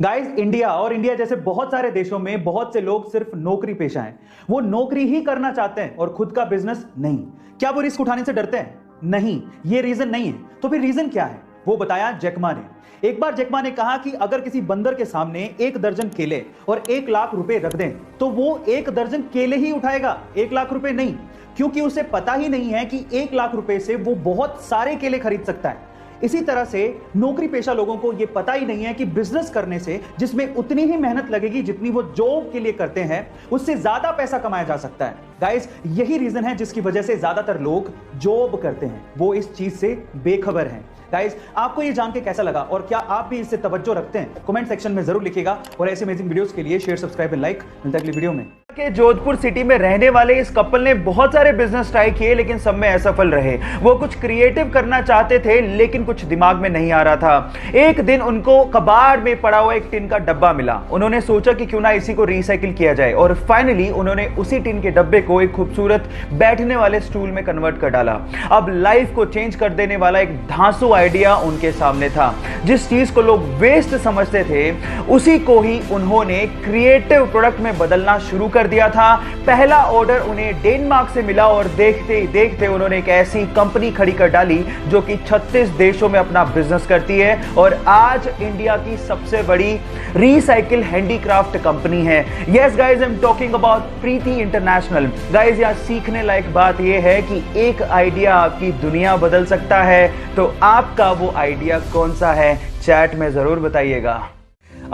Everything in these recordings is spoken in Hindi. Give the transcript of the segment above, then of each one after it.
गाइस, इंडिया जैसे बहुत सारे देशों में बहुत से लोग सिर्फ नौकरी पेशा हैं। वो नौकरी ही करना चाहते हैं और खुद का बिजनेस नहीं। क्या वो रिस्क उठाने से डरते हैं? नहीं, ये रीजन नहीं है। तो फिर रीजन क्या है? वो बताया जैकमा ने। एक बार जैकमा ने कहा कि अगर किसी बंदर के सामने 1 दर्जन केले और 1 लाख रुपए रख दें तो वो 1 दर्जन केले ही उठाएगा, 1 लाख रुपए नहीं, क्योंकि उसे पता ही नहीं है कि 1 लाख रुपए से वो बहुत सारे केले खरीद सकता है। इसी तरह से नौकरी पेशा लोगों को यह पता ही नहीं है कि बिजनेस करने से, जिसमें उतनी ही मेहनत लगेगी जितनी वो जॉब के लिए करते हैं, उससे ज्यादा पैसा कमाया जा सकता है। गाइस, यही रीजन है जिसकी वजह से ज्यादातर लोग जॉब करते हैं, वो इस चीज से बेखबर हैं। गाइस, आपको ये जान के कैसा लगा और क्या आप भी इससे तवज्जो रखते हैं? कमेंट सेक्शन में जरूर लिखिएगा और ऐसे अमेजिंग वीडियोस के लिए शेयर, सब्सक्राइब एंड लाइक। मिलता है अगली वीडियो में। के जोधपुर सिटी में रहने वाले इस कपल ने बहुत सारे बिजनेस ट्राई किए लेकिन सब में असफल रहे। वो कुछ क्रिएटिव करना चाहते थे लेकिन कुछ दिमाग में नहीं आ रहा था। एक दिन उनको कबाड़ में पड़ा हुआ एक टिन का डब्बा मिला। उन्होंने सोचा कि क्यों ना इसी को रिसाइकिल किया जाए और फाइनली उन्होंने उसी टिन के डब्बे को एक खूबसूरत बैठने वाले स्टूल में कन्वर्ट कर डाला। अब लाइफ को चेंज कर देने वाला एक धांसू आइडिया उनके सामने था। जिस चीज को लोग वेस्ट समझते थे उसी को ही उन्होंने क्रिएटिव प्रोडक्ट में बदलना शुरू कर दिया था। पहला ऑर्डर उन्हें डेनमार्क से मिला और देखते ही देखते उन्होंने एक ऐसी कंपनी खड़ी कर डाली जो कि 36 देशों में अपना बिजनेस करती है और आज इंडिया की सबसे बड़ी रिसाइकिल हैंडीक्राफ्ट कंपनी है। Yes guys, I am talking about Preeti international. Guys, यहां सीखने लायक बात यह है कि एक आइडिया आपकी दुनिया बदल सकता है। तो आपका वो आइडिया कौन सा है? चैट में जरूर बताइएगा।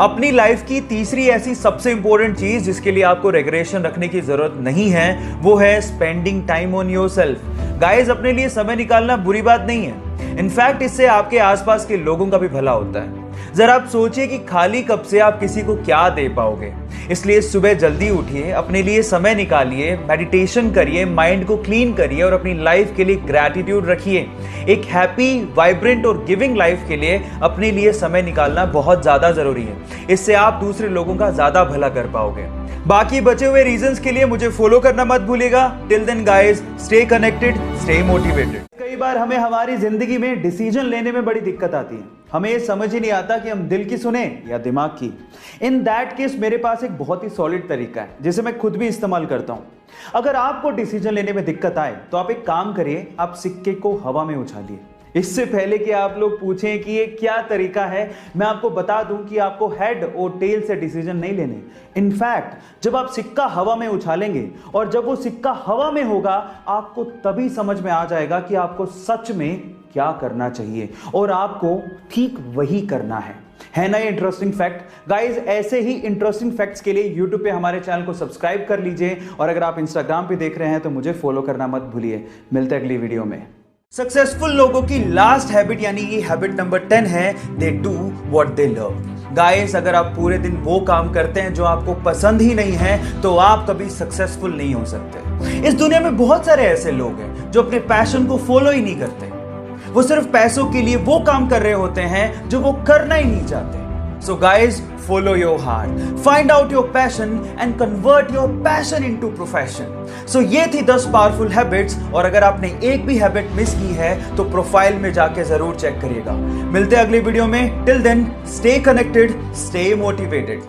अपनी लाइफ की तीसरी ऐसी सबसे इंपॉर्टेंट चीज जिसके लिए आपको रेगुलेशन रखने की जरूरत नहीं है, वो है spending time on yourself. Guys, अपने लिए समय निकालना बुरी बात नहीं है। इनफैक्ट इससे आपके आसपास के लोगों का भी भला होता है। जरा आप सोचिए कि खाली कप से आप किसी को क्या दे पाओगे। इसलिए सुबह जल्दी उठिए, अपने लिए समय निकालिए, मेडिटेशन करिए, माइंड को क्लीन करिए और अपनी लाइफ के लिए ग्रैटिट्यूड रखिए। एक हैप्पी, वाइब्रेंट और गिविंग लाइफ के लिए अपने लिए समय निकालना बहुत ज्यादा जरूरी है। इससे आप दूसरे लोगों का ज्यादा भला कर पाओगे। बाकी बचे हुए रीजंस के लिए मुझे फॉलो करना मत भूलिएगा। Till then guys, stay connected, stay motivated. कई बार हमें हमारी जिंदगी में डिसीजन लेने में बड़ी दिक्कत आती है। हमें ये समझ ही नहीं आता कि हम दिल की सुने या दिमाग की। इन दैट केस मेरे पास एक बहुत ही सॉलिड तरीका है जिसे मैं खुद भी इस्तेमाल करता हूं। अगर आपको डिसीजन लेने में दिक्कत आए तो आप एक काम करिए, आप सिक्के को हवा में उछालिए। इससे पहले कि आप लोग पूछें कि ये क्या तरीका है, मैं आपको बता दूं कि आपको हेड और टेल से डिसीजन नहीं लेने। इनफैक्ट जब आप सिक्का हवा में उछालेंगे और जब वो सिक्का हवा में होगा, आपको तभी समझ में आ जाएगा कि आपको सच में क्या करना चाहिए और आपको ठीक वही करना है ना ये इंटरेस्टिंग फैक्ट। गाइज, ऐसे ही इंटरेस्टिंग फैक्ट्स के लिए YouTube पे हमारे चैनल को सब्सक्राइब कर लीजिए और अगर आप Instagram पे देख रहे हैं तो मुझे फॉलो करना मत भूलिए। मिलते हैं अगली वीडियो में। सक्सेसफुल लोगों की लास्ट हैबिट यानी कि हैबिट नंबर 10 है, they do what they love. Guys, अगर आप पूरे दिन वो काम करते हैं जो आपको पसंद ही नहीं है तो आप कभी सक्सेसफुल नहीं हो सकते। इस दुनिया में बहुत सारे ऐसे लोग हैं जो अपने पैशन को फॉलो ही नहीं करते। वो सिर्फ पैसों के लिए वो काम कर रहे होते हैं जो वो करना ही नहीं चाहते। So guys, follow your heart, find out your passion and convert your passion into profession. So ये थी 10 पावरफुल हैबिट्स और अगर आपने एक भी हैबिट मिस की है तो प्रोफाइल में जाके जरूर चेक करिएगा। मिलते हैं अगली वीडियो में। Till then, stay connected, stay motivated.